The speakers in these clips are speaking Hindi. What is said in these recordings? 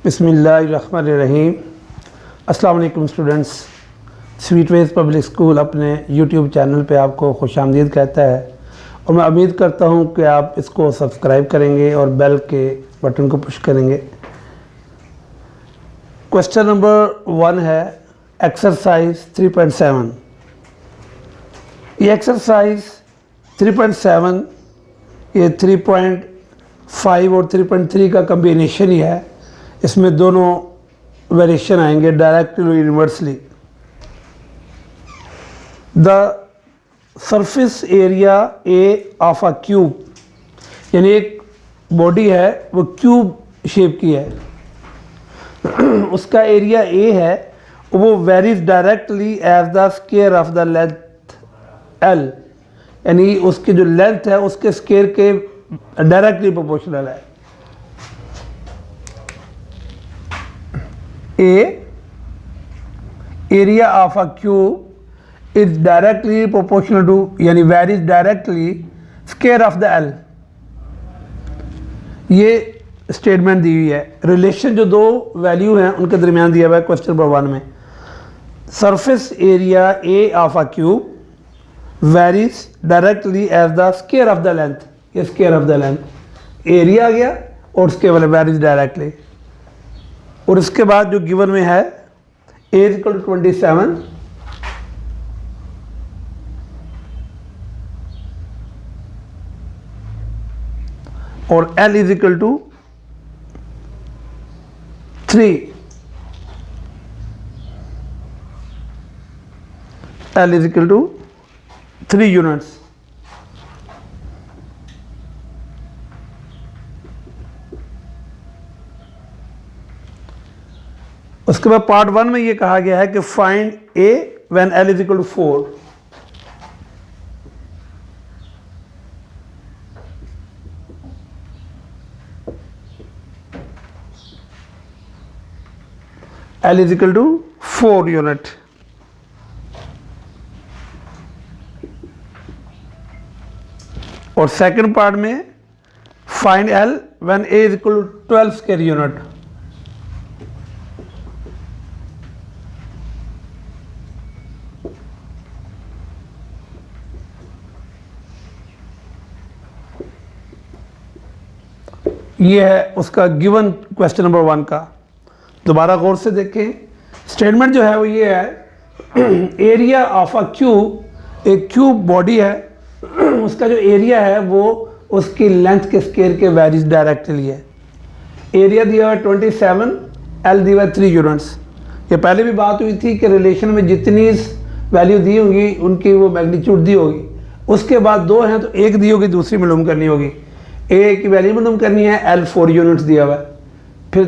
बिस्मिल्लाहिर्रहमानिर्रहीम। अस्सलाम वालेकुम students. Sweet ways public school अपने यूट्यूब चैनल पे आपको खुशामदीद कहता है और मैं उम्मीद करता हूँ कि आप इसको सब्सक्राइब करेंगे और बेल के बटन को पुश करेंगे। क्वेश्चन नंबर 1 है एक्सरसाइज 3.7। ये एक्सरसाइज 3.7 ये 3.5 और 3.3 का कम्बिनेशन ही है। इसमें दोनों वेरिएशन आएंगे, डायरेक्टली और inversely. The surface area A of a cube, यानी एक बॉडी है वो क्यूब शेप की है, उसका एरिया ए है, वो varies directly as the square of the length L, यानी उसकी जो लेंथ है उसके स्क्वायर के डायरेक्टली प्रोपोर्शनल है। A area of a cube is directly proportional to, यानी varies directly square of the L। ये स्टेटमेंट दी हुई है। रिलेशन जो दो वैल्यू हैं उनके दरमियान दिया हुआ है क्वेश्चन नंबर 1 में। Surface area A of a cube varies directly as the square of the length, ये square of the length area आ गया और उसके वाले वेरीज डायरेक्टली। और इसके बाद जो गिवन में है a इक्वल टू 27 और l is equal to 3, l is equal to 3 units. उसके बाद पार्ट 1 में ये कहा गया है कि find A when L is equal to 4। L is equal to 4 unit. और सेकंड पार्ट में find L when A is equal to 12 square unit. ये है उसका गिवन क्वेश्चन नंबर 1 का। दोबारा गौर से देखें, स्टेटमेंट जो है वो ये है एरिया ऑफ अ क्यूब, एक क्यूब बॉडी है, उसका जो एरिया है वो उसकी लेंथ के स्क्वायर के वेरीज डायरेक्टली है। एरिया दिया हुआ 27, एल दिया हुआ 3 यूनिट्स। ये पहले भी बात हुई थी कि रिलेशन में जितनी वैल्यू दी होगी उनकी वो मैग्नीट्यूड दी होगी। उसके बाद दो हैं तो एक दी होगी, दूसरी मालूम करनी होगी। ए की वैल्यू मालूम करनी है, एल 4 यूनिट्स दिया हुआ है। फिर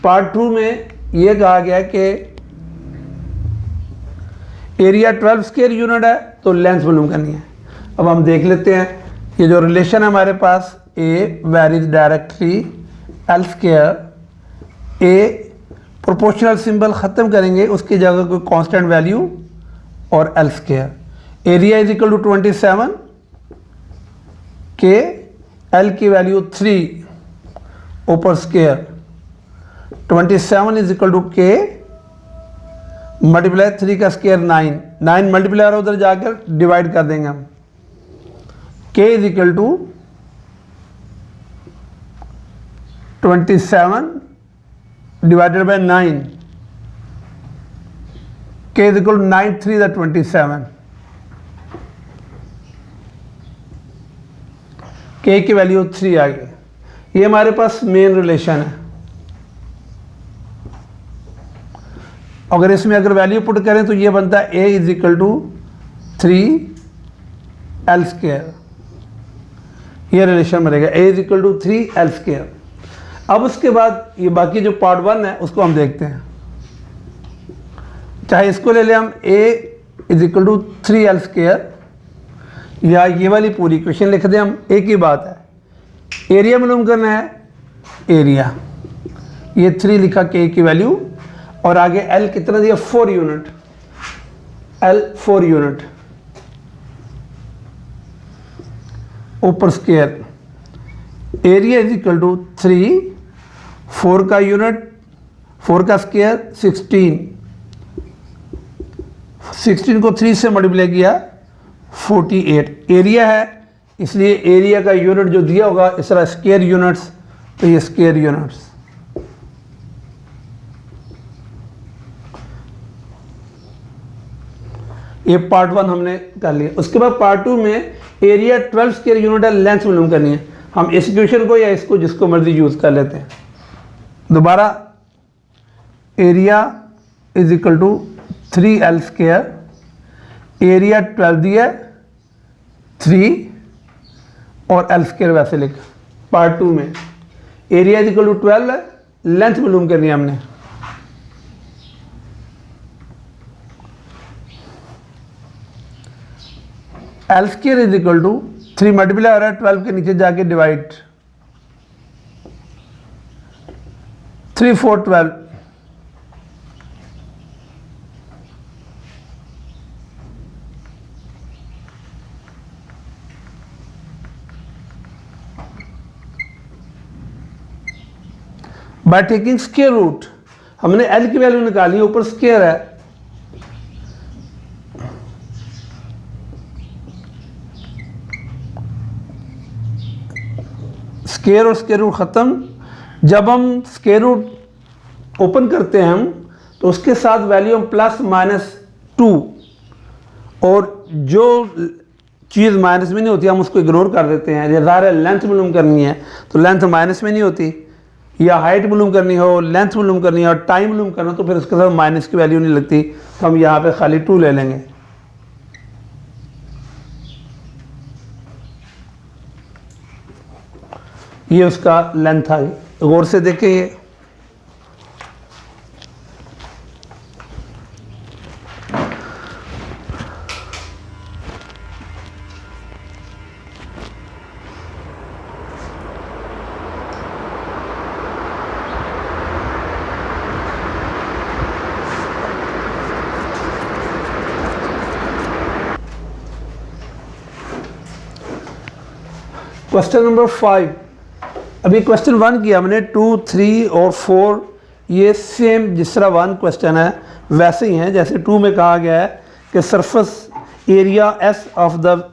पार्ट 2 में ये कहा गया कि एरिया 12 स्क्वायर यूनिट है तो लेंथ मालूम करनी है। अब हम देख लेते हैं ये जो रिलेशन है हमारे पास, A varies directly L square, A proportional symbol ख़त्म करेंगे, उसकी जगह कोई कांस्टेंट वैल्यू और L square. Area is equal to 27 के L की वैल्यू 3 ऊपर square, 27 is equal to K multiply 3 का स्क्वायर 9, 9 मल्टीप्लाई उधर जाकर डिवाइड कर देंगे हम। k is equal to 27 divided by 9, k is equal to 9 3 द 27, k की वैल्यू 3 आ गई। ये हमारे पास मेन रिलेशन है। अगर इसमें अगर वैल्यू पुट करें तो ये बनता है a is equal to 3 L square. ये रिलेशन बनेगा a is equal to 3 L square. अब उसके बाद ये बाकी जो पार्ट 1 है उसको हम देखते हैं। चाहे इसको ले लें हम, a is equal to 3 L square, या ये वाली पूरी इक्वेशन लिख दें हम, एक ही बात है। एरिया मालूम करना है, एरिया ये 3 लिखा के की वैल्यू, और आगे एल कितना दिया 4 यूनिट, एल 4 यूनिट ऊपर square. Area is equal to 3, 4 का यूनिट 4 का स्क्वायर 16, 16 को 3 से मल्टीप्लाई किया 48। एरिया है इसलिए एरिया का यूनिट जो दिया होगा इस तरह स्क्वायर यूनिट्स, तो ये स्क्वायर यूनिट्स। ये पार्ट 1 हमने कर लिया। उसके बाद पार्ट 2 में एरिया 12 स्क्वायर यूनिट है, लेंथ मालूम करनी है। हम इस इक्वेशन को या इसको जिसको मर्जी यूज कर लेते हैं। दोबारा area is equal to 3L square, area 12 दिया 3 और L स्क्वायर वैसे लिखा। पार्ट 2 में एरिया इज इक्वल टू 12 है, लेंथ मालूम करनी है हमने। L square is equal to 3 multiply हो रहा है 12 के नीचे जाके divide, 3 4 12, by taking square root हमने L की वैल्यू निकाली, ऊपर स्क्वायर है। स्क्वायर और स्क्वायर रूट ख़त्म। जब हम स्क्वायर रूट ओपन करते हैं हम तो उसके साथ वैल्यू हम +-2, और जो चीज़ माइनस में नहीं होती हम उसको इग्नोर कर देते हैं। जैसे ज़ाहिर है लेंथ मालूम करनी है तो लेंथ माइनस में नहीं होती, या हाइट मालूम करनी हो, लेंथ मालूम करनी हो और टाइम मालूम करना, तो फिर उसके साथ माइनस की वैल्यू नहीं लगती, तो हम यहाँ पे खाली 2 ले लेंगे। ये उसका लेंथ है, गौर से देखें। ये क्वेश्चन नंबर 5। अभी क्वेश्चन 1 किया हमने, 2 3 और 4 ये सेम जिस तरह 1 क्वेश्चन है वैसे ही हैं। जैसे 2 में कहा गया है कि surface area S of the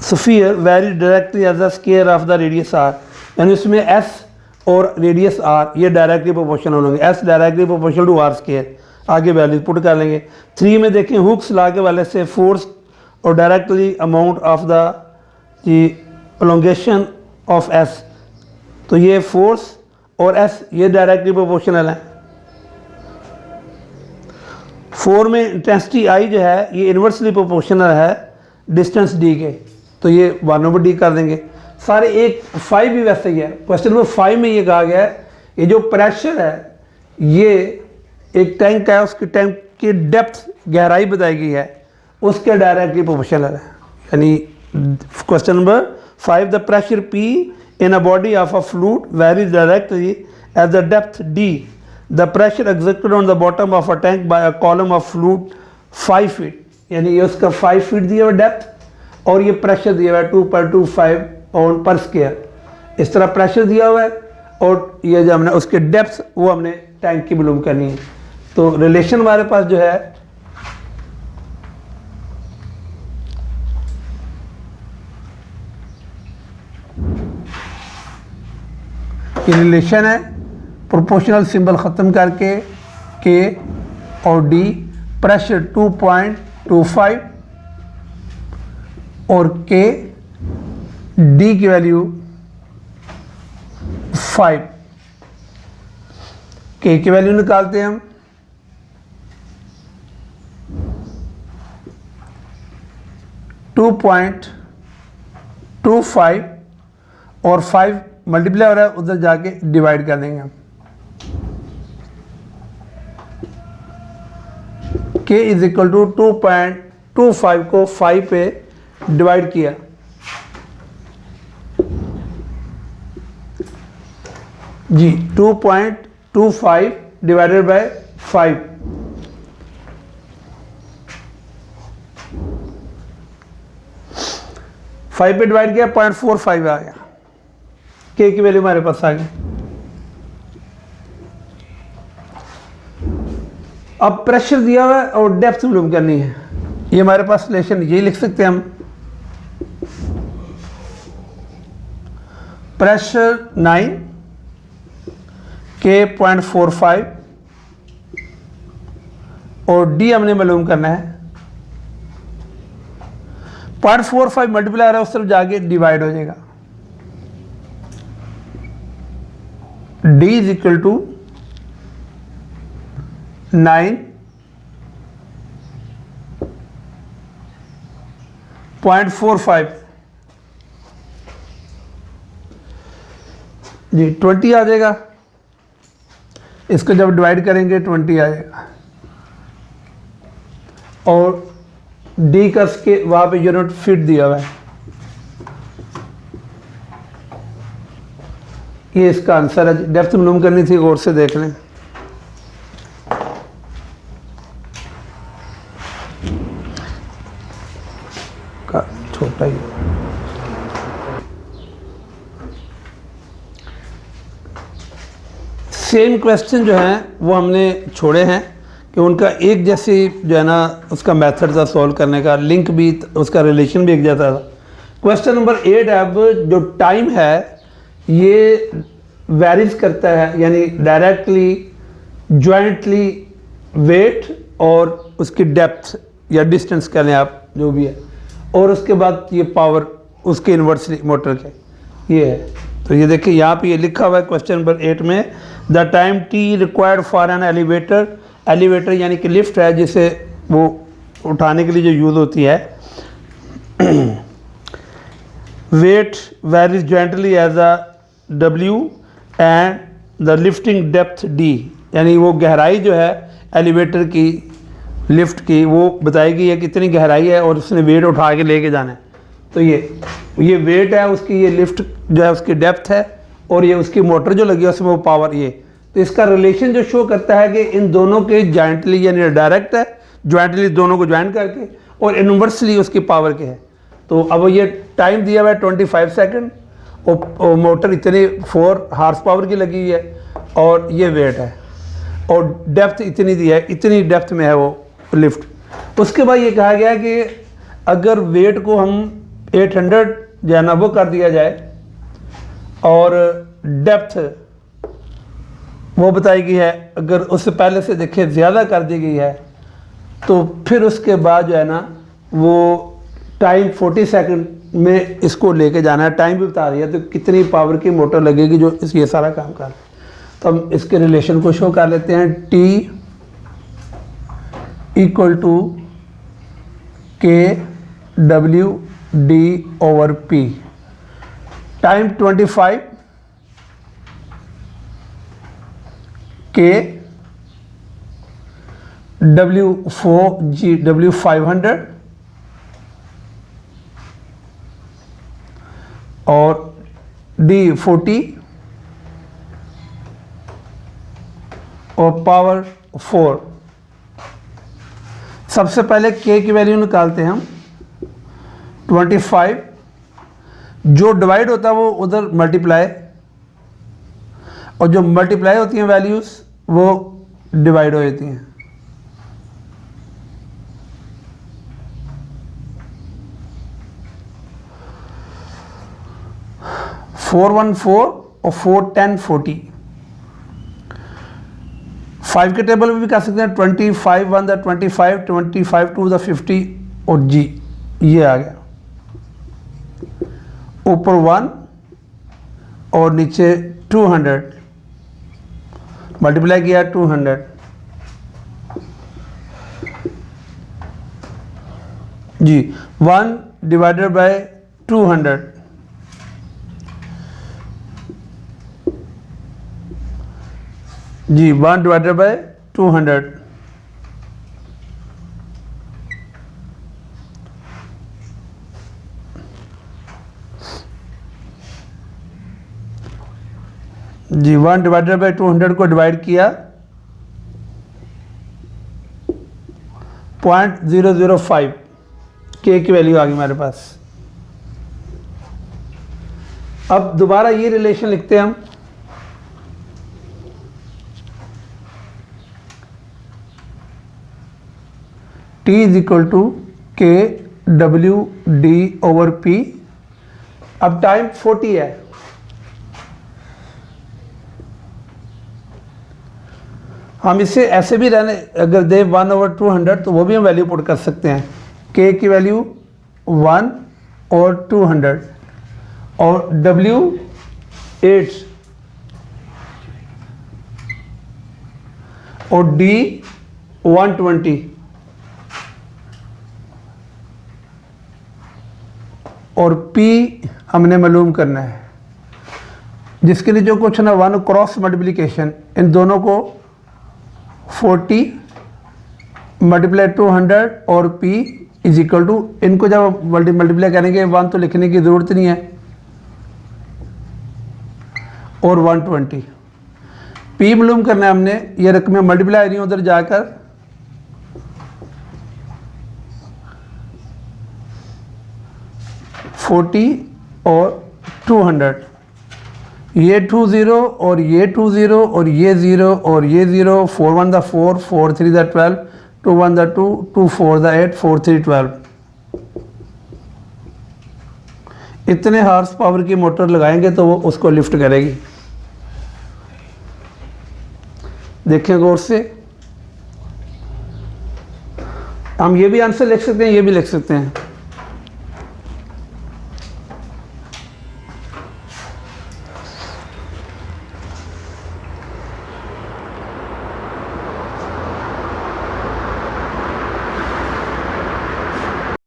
sphere very directly as the square of the radius R, यानी उसमें S और रेडियस R ये डायरेक्टली प्रोपोर्शनल होंगे। S directly proportional to R square. आगे वैल्यू पुट कर लेंगे। 3 में देखें हुक्स लॉ के वाले से फोर्स और directly amount of the prolongation of S, तो ये फोर्स और S ये डायरेक्टली प्रोपोर्शनल है। 4 में इंटेंसिटी I जो है ये इन्वर्सली प्रोपोर्शनल है डिस्टेंस D के, तो ये 1/d कर देंगे सारे। एक 5 भी वैसे ही है। क्वेश्चन नंबर 5 में ये कहा गया है ये जो प्रेशर है ये एक टैंक है, उसकी टैंक की डेप्थ गहराई बताई गई है, उसके डायरेक्टली प्रोपोर्शनल है। यानी question number 5, the pressure P in a body of a fluid varies directly at the depth D. The pressure exerted on the bottom of a tank by a column of fluid 5 feet, यानी ये उसका 5 फीट दिया हुआ डेप्थ और ये प्रेशर दिया हुआ है 2.25 पाउंड पर स्क्वायर। इस तरह प्रेशर दिया हुआ है और ये जो हमने उसके डेप्थ वो हमने टैंक की मालूम करनी है। तो रिलेशन हमारे पास जो है रिलेशन है प्रोपोर्शनल सिंबल ख़त्म करके K और D, प्रेशर 2.25 और K, D की वैल्यू 5। K की वैल्यू निकालते हैं हम, .25 और 5 मल्टीप्लाई हो रहा है, उधर जाके डिवाइड कर देंगे हम। K इज इक्वल टू 2.25 को 5 पे डिवाइड किया, जी 2.25 डिवाइडेड बाय 5, पे डिवाइड किया 0.45 आ गया। K की वैल्यू हमारे पास आ गई। अब प्रेशर दिया हुआ है और डेप्थ मालूम करनी है, ये हमारे पास रिलेशन यही लिख सकते हैं हम, प्रेशर 9 के 0.45 और डी हमने मालूम करना है, 0.45 मल्टीप्लाई है उस तरफ जाके डिवाइड हो जाएगा, D इज इक्वल टू 9.45 जी 20 आ जाएगा, इसको जब डिवाइड करेंगे 20 आ जाएगा, और डी का के वहाँ पे यूनिट फीट दिया हुआ है, ये इसका आंसर है। डेप्थ मालूम करनी थी, गौर से देख लें। का छोटा ही सेम क्वेश्चन जो हैं वो हमने छोड़े हैं कि उनका एक जैसे जो है ना उसका मेथड था सॉल्व करने का, लिंक भी उसका रिलेशन भी एक जैसा था। क्वेश्चन नंबर 8 अब जो टाइम है ये वेरीज करता है, यानी डायरेक्टली जॉइंटली वेट और उसकी डेप्थ या डिस्टेंस कह लें आप जो भी है, और उसके बाद ये पावर उसके इन्वर्सली मोटर के ये है। तो ये देखिए यहाँ पे ये लिखा हुआ है क्वेश्चन नंबर 8 में, the time T required for an elevator, elevator यानी कि लिफ्ट है जिसे वो उठाने के लिए जो यूज़ होती है, weight varies jointly as a W and the lifting depth D, यानी वो गहराई जो है एलिवेटर की लिफ्ट की वो बताएगी है कितनी गहराई है और उसने वेट उठा के लेके जाना है। तो ये वेट है उसकी, ये लिफ्ट जो है उसकी डेप्थ है, और ये उसकी मोटर जो लगी है उसमें वो पावर ये। तो इसका रिलेशन जो शो करता है कि इन दोनों के जॉइंटली यानी डायरेक्ट है, जॉइंटली दोनों को ज्वाइन करके, और इनवर्सली उसकी पावर के है। तो अब ये टाइम दिया हुआ है 25 सेकंड और मोटर इतनी 4 हार्स पावर की लगी हुई है, और ये वेट है, और डेप्थ इतनी दी है, इतनी डेप्थ में है वो लिफ्ट। उसके बाद ये कहा गया कि अगर वेट को हम 800 जो है ना वो कर दिया जाए और डेप्थ वो बताई गई है अगर उससे पहले से देखे ज़्यादा कर दी गई है, तो फिर उसके बाद जो है ना वो टाइम 40 सेकंड में इसको लेके जाना है, टाइम भी बता रही है, तो कितनी पावर की मोटर लगेगी जो ये सारा काम कर। तो हम इसके रिलेशन को शो कर लेते हैं, T equal to KWD/P, time 25, W500 और D40 और पावर 4। सबसे पहले K की वैल्यू निकालते हैं हम, 25 जो डिवाइड होता है वो उधर मल्टीप्लाई, और जो मल्टीप्लाई होती हैं वैल्यूज़ वो डिवाइड हो जाती हैं। फोर 1 4 और 4 10 40। 5 के टेबल में भी कर सकते हैं, 25 1 द 25, 25 2 द 50 और G ये आ गया, ऊपर 1 और नीचे 200 मल्टीप्लाई किया 200, जी 1 डिवाइडेड बाय 200, जी 1 डिवाइडेड बाय 200, जी 1 डिवाइडेड बाई 200 को डिवाइड किया 0.005 के की वैल्यू आ गई हमारे पास। अब दोबारा ये रिलेशन लिखते हैं हम, T इज इक्वल टू के डब्ल्यू डी ओवर पी। अब टाइम 40 है, हम इसे ऐसे भी रहने, अगर दे 1/200 तो वो भी हम वैल्यू पुट कर सकते हैं। k की वैल्यू 1 और 200 और w 8 और d 120 और p हमने मालूम करना है, जिसके लिए जो क्वेश्चन है 1 क्रॉस मल्टीप्लिकेशन, इन दोनों को 40 मल्टीप्लाई 200 और p इज इक्वल टू, इनको जब मल्टीप्लाई करेंगे 1 तो लिखने की ज़रूरत नहीं है, और 120 p मालूम करना है हमने, ये रकमें मल्टीप्लाई आ रही हैं उधर जाकर, और 200, ये 20 और ये 20 और ये 0 और ये 0, 4 1 दा 4, 4 3 दा 12, 2 1 दा 2, 2 4 दा 8, 4 3 12। इतने हार्स पावर की मोटर लगाएंगे तो वो उसको लिफ्ट करेगी। देखें गौर से, हम ये भी आंसर लिख सकते हैं, ये भी लिख सकते हैं।